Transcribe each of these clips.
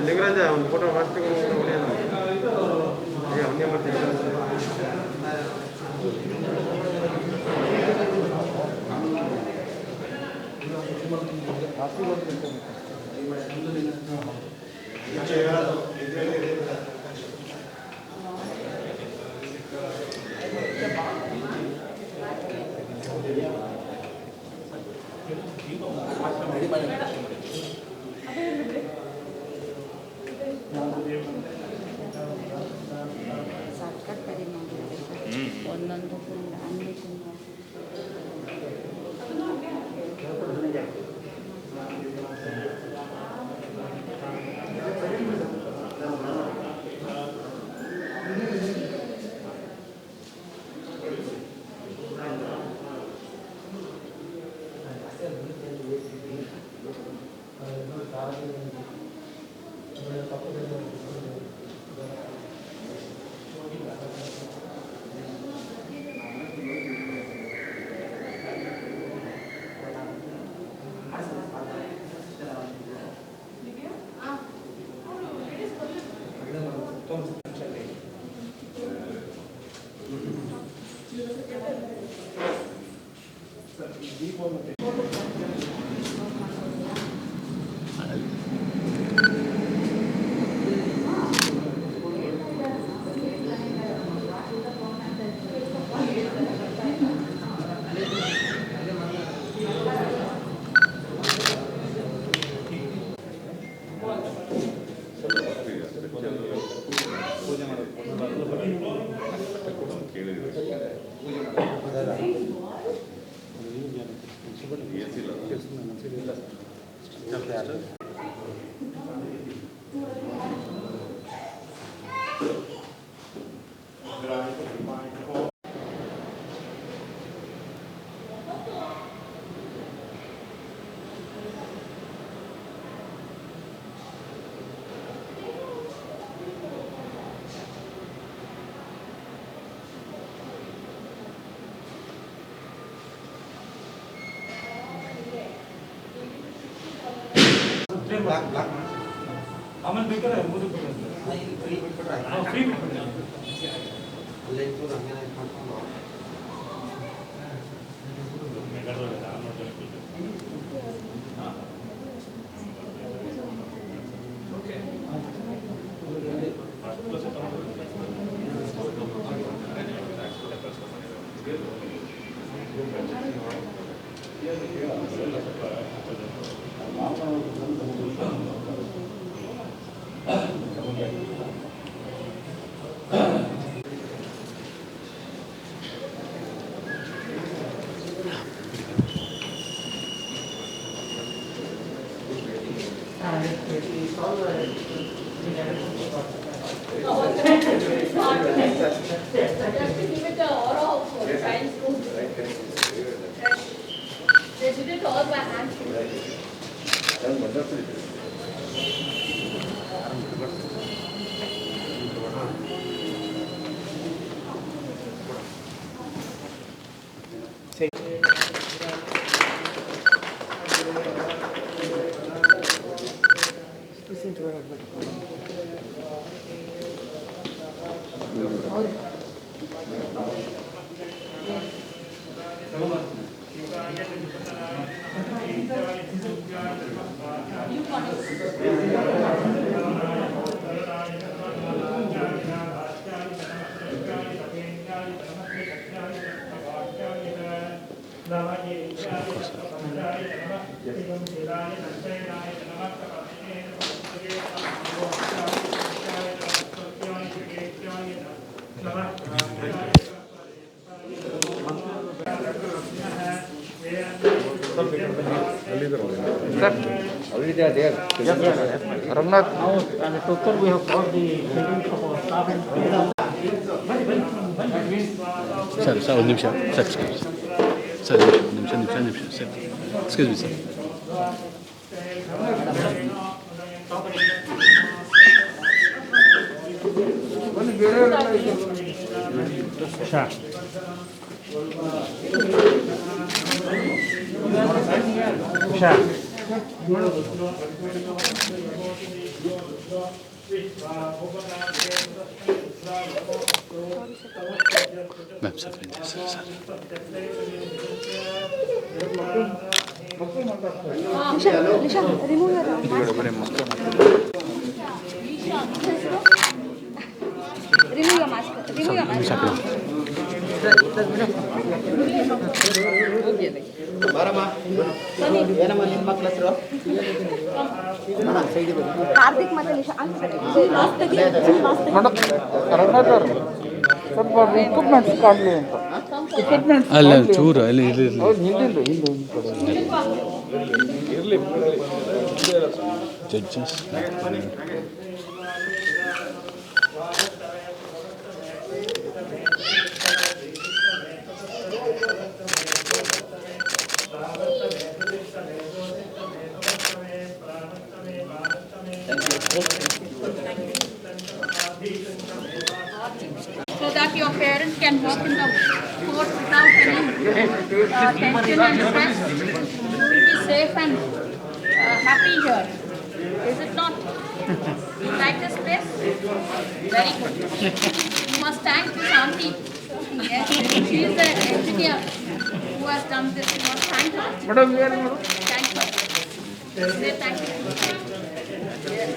लिंगराज ಒಂದು ಫೋಟೋ ಮಾಡ್ತೀವಿ ಹಂಗೆ ಮಾಡ್ತೀವಿ ಒಂದೊಂದು ಫುಲ್ ಅన్ని ತುಂಬ ಆಮೇಲೆ ಬೇಕಾದ್ರೆ ಓದಕ್ಕೆ ಫ್ರೀ ಬಿಟ್ಬಿಟ್ರೆ ಅಲ್ಲೇ ಇತ್ತು ಹಂಗೆ ಮಾಡ್ಕೊಂಡು Rangnath. Total we have got the building of our staff and sir ಒಂದು ನಿಮಿಷ ಸರ್ ಸರ್ ನಿಮಿಷ sir excuse me sir Sure. Lisha, remove your mask. Remove your mask. Remove your mask. Karthik ಮತ್ತೆ Lisha. Ranganath ಅವ್ರು ಸ್ವಲ್ಪ equipments ಕಾಣಲಿ ಅಂತ equipments ಅಲ್ಲ ಚೂರು ಅಲ್ಲಿ ಇರಲಿ ಹಿಂದಿಂದು judges so that your parents can walk in the court without any tension and stress. You will be safe and happy here. Is it not? You like this place? Very good. You must thank this auntie. Yes, she is the engineer who has done this. You must thank her. Thank her. Say thank you. Yes.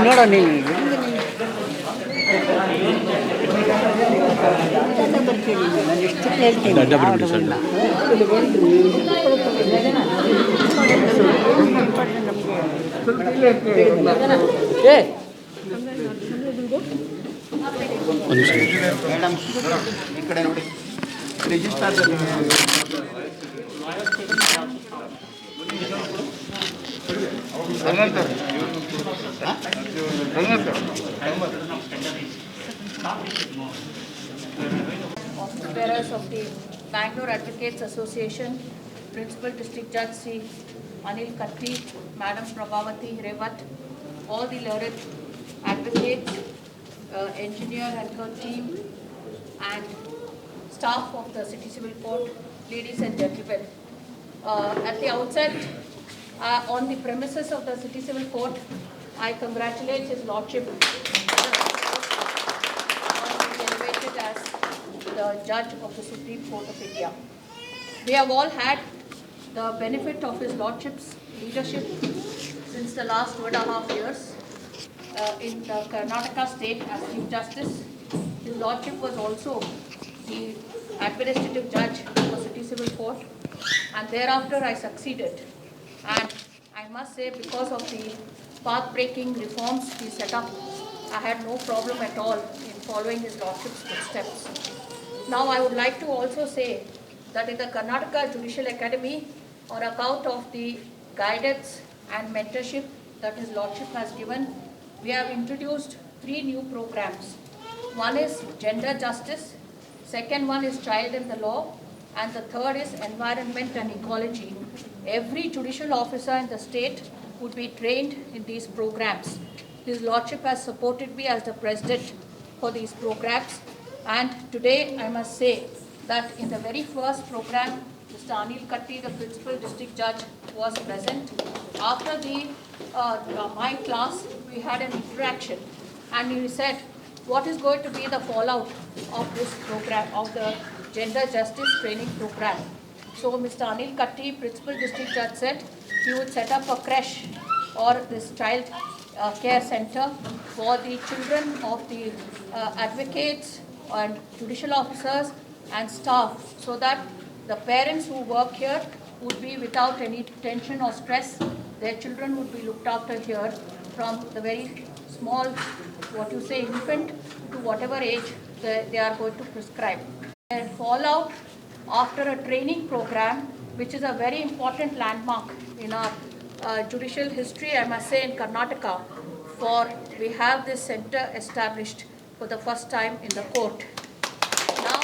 ನೋಡ ನೀನು ಅಡ್ಡ ಬಿಡ್ಬಿಡಿ ಸಣ್ಣ ಒಂದು madam ಈ ಕಡೆ ನೋಡಿ register Bearers of the Bangalore Advocates Association, Principal District Judge Sri Anil Katti, Madam Prabhavati Revat, all the learned advocates, engineer and her team, and staff of the City Civil Court, ladies and gentlemen. At the outset, on the premises of the City Civil Court, I congratulate His Lordship on being elevated as the Judge of the Supreme Court of India. We have all had the benefit of His Lordship's leadership since the last 2.5 years in the Karnataka state as Chief Justice. His Lordship was also the administrative judge for City Civil Court, and thereafter I succeeded. And I must say, because of the path-breaking reforms he set up, I had no problem at all in following His Lordship's footsteps. Now I would like to also say that in the Karnataka Judicial Academy, on account of the guidance and mentorship that His Lordship has given, we have introduced 3 new programs. One is gender justice, second one is child in the law, and the third is environment and ecology. Every judicial officer in the state would be trained in these programs. His Lordship has supported me as the president for these programs, and today I must say that in the very first program, Mr. Anil Katti, the Principal District Judge, was present. After my class, we had an interaction, and he said, what is going to be the fallout of this program, of the Gender Justice Training Program? So Mr. Anil Katti, Principal District Judge, said he would set up a creche or this child care center for the children of the advocates and judicial officers and staff, so that the parents who work here would be without any tension or stress. Their children would be looked after here from the very small, what you say, infant to whatever age they are going to prescribe. And fallout after a training program, which is a very important landmark in our judicial history, I must say, in Karnataka, for we have this center established for the first time in the court. Now,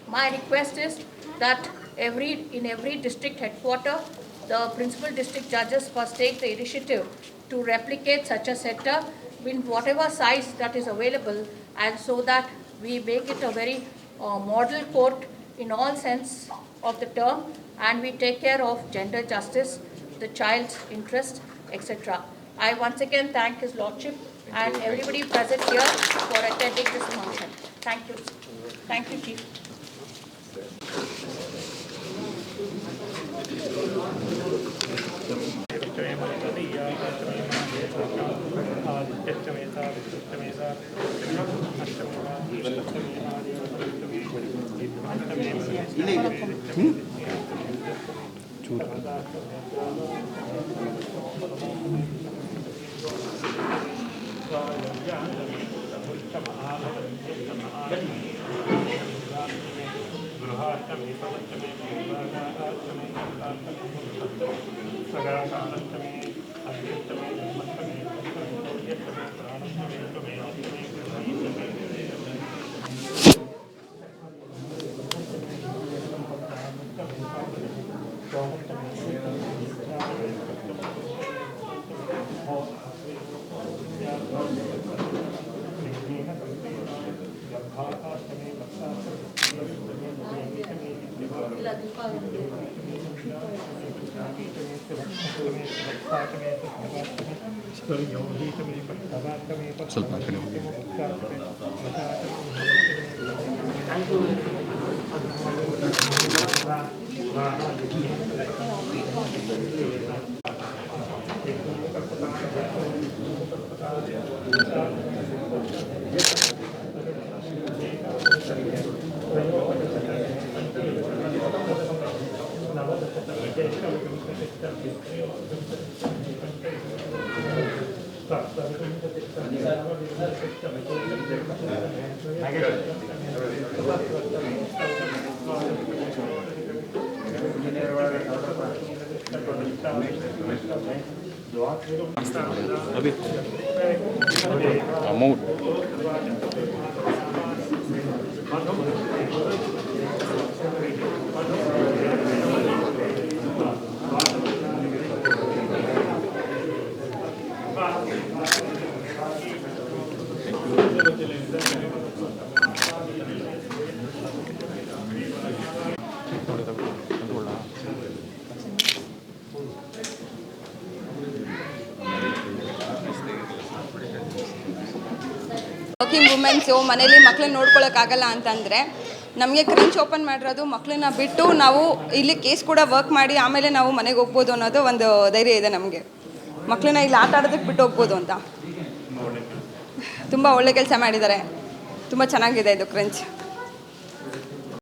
my request is that in every district headquarter, the principal district judges must take the initiative to replicate such a center in whatever size that is available, and so that we make it a very model court in all sense of the term, and we take care of gender justice, the child's interest, etc. I once again thank His Lordship and everybody present here for attending this function. Thank you. Thank you, Chief. ಸ್ವಲ್ಪ ಆ ಕಡೆ ಹೋಗಿ. Abhi amount working women's ಮನೇಲಿ ಮಕ್ಕಳನ್ನ ನೋಡ್ಕೊಳ್ಳೋಕ್ಕಾಗಲ್ಲ ಅಂತಂದರೆ ನಮಗೆ crunch open ಮಾಡಿರೋದು ಮಕ್ಕಳನ್ನ ಬಿಟ್ಟು ನಾವು ಇಲ್ಲಿ ಕೇಸ್ ಕೂಡ ವರ್ಕ್ ಮಾಡಿ ಆಮೇಲೆ ನಾವು ಮನೆಗೆ ಹೋಗ್ಬೋದು ಅನ್ನೋದು ಒಂದು ಧೈರ್ಯ ಇದೆ ನಮಗೆ. ಮಕ್ಕಳನ್ನ ಇಲ್ಲಿ ಆಟ ಆಡೋದಕ್ಕೆ ಬಿಟ್ಟು ಹೋಗ್ಬೋದು ಅಂತ ತುಂಬ ಒಳ್ಳೆ ಕೆಲಸ ಮಾಡಿದ್ದಾರೆ. ತುಂಬ ಚೆನ್ನಾಗಿದೆ ಇದು ಕ್ರಂಚ್.